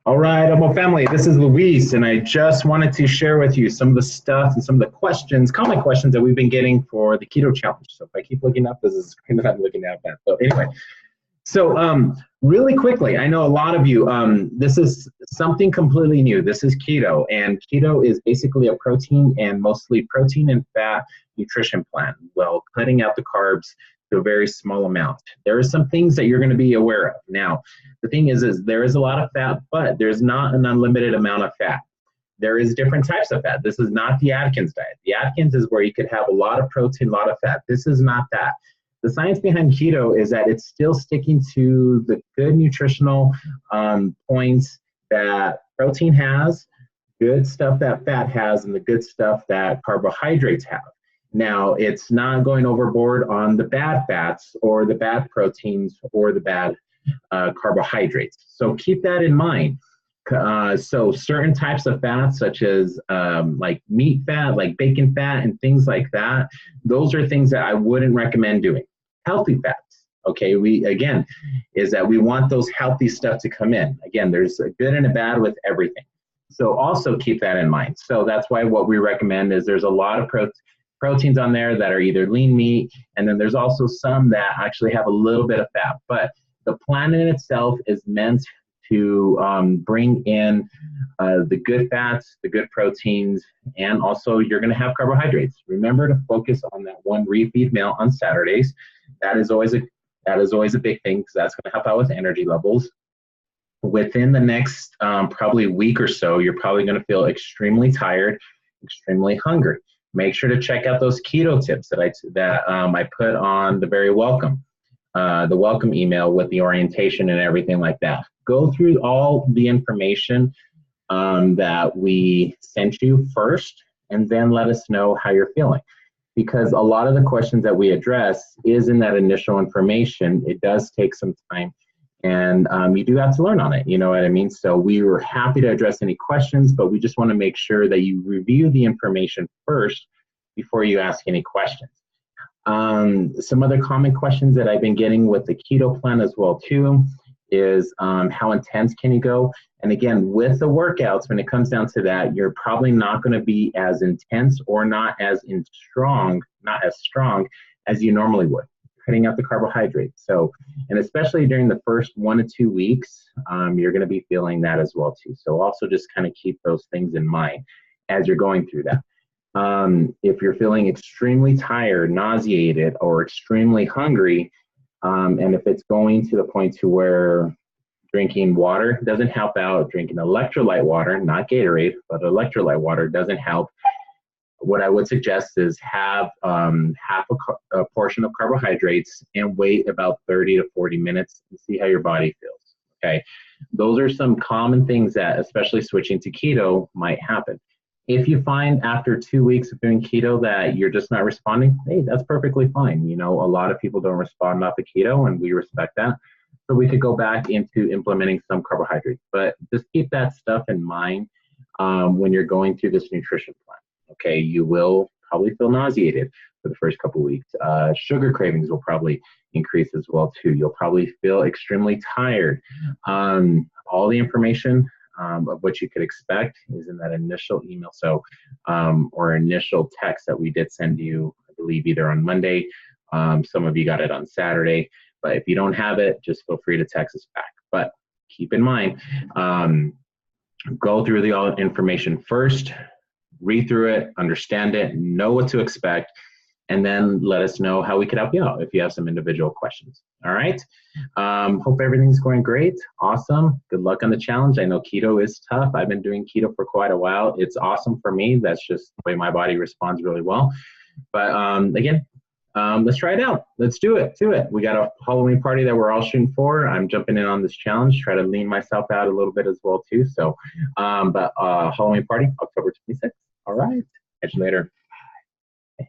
All right, Elmo family, this is Luis, and I just wanted to share with you some of the stuff and some of the questions, common questions that we've been getting for the keto challenge. So if I keep looking up, this is the screen that I'm looking at. So anyway, really quickly, I know a lot of you, this is something completely new. This is keto, and keto is basically a protein and mostly protein and fat nutrition plan, well, cutting out the carbs to a very small amount. There are some things that you're going to be aware of. Now, the thing is there is a lot of fat, but there's not an unlimited amount of fat. There is different types of fat. This is not the Atkins diet. The Atkins is where you could have a lot of protein, a lot of fat. This is not that. The science behind keto is that it's still sticking to the good nutritional points that protein has, good stuff that fat has, and the good stuff that carbohydrates have. Now, it's not going overboard on the bad fats or the bad proteins or the bad carbohydrates. So keep that in mind. So certain types of fats, such as like meat fat, like bacon fat, and things like that, those are things that I wouldn't recommend doing. Healthy fats, okay, we want those healthy stuff to come in. Again, there's a good and a bad with everything. So also keep that in mind. So that's why what we recommend is there's a lot of proteins on there that are either lean meat, and then there's also some that actually have a little bit of fat. But the plan in itself is meant to bring in the good fats, the good proteins, and also you're going to have carbohydrates. Remember to focus on that one refeed meal on Saturdays. That is always a big thing because that's going to help out with energy levels. Within the next probably week or so, you're probably going to feel extremely tired, extremely hungry. Make sure to check out those keto tips that I put on the very welcome. The welcome email with the orientation and everything like that. Go through all the information that we sent you first, and then let us know how you're feeling. Because a lot of the questions that we address is in that initial information. It does take some time, and you do have to learn on it. You know what I mean? So we were happy to address any questions, but we just want to make sure that you review the information first before you ask any questions. Some other common questions that I've been getting with the keto plan as well too is how intense can you go? And again, with the workouts, when it comes down to that, you're probably not going to be as intense or not as strong as you normally would, cutting out the carbohydrates. So, and especially during the first 1 to 2 weeks, you're going to be feeling that as well too. So also just kind of keep those things in mind as you're going through that. If you're feeling extremely tired, nauseated, or extremely hungry, and if it's going to the point to where drinking water doesn't help out, drinking electrolyte water, not Gatorade, but electrolyte water doesn't help, what I would suggest is have half a portion of carbohydrates and wait about 30 to 40 minutes and see how your body feels, okay? Those are some common things that, especially switching to keto, might happen. If you find after 2 weeks of doing keto that you're just not responding, hey, that's perfectly fine. You know, a lot of people don't respond off the keto, and we respect that. So we could go back into implementing some carbohydrates. But just keep that stuff in mind when you're going through this nutrition plan. Okay, you will probably feel nauseated for the first couple of weeks. Sugar cravings will probably increase as well too. You'll probably feel extremely tired. All the information of what you could expect is in that initial email. So, or initial text that we did send you, I believe either on Monday, some of you got it on Saturday, but if you don't have it, just feel free to text us back. But keep in mind, go through the information first, read through it, understand it, know what to expect, and then let us know how we could help you out if you have some individual questions. All right. Hope everything's going great. Awesome. Good luck on the challenge. I know keto is tough. I've been doing keto for quite a while. It's awesome for me. That's just the way my body responds really well. But again, let's try it out. Let's do it. We got a Halloween party that we're all shooting for. I'm jumping in on this challenge, try to lean myself out a little bit as well too. So, but Halloween party, October 26th. All right. Catch you later. Bye.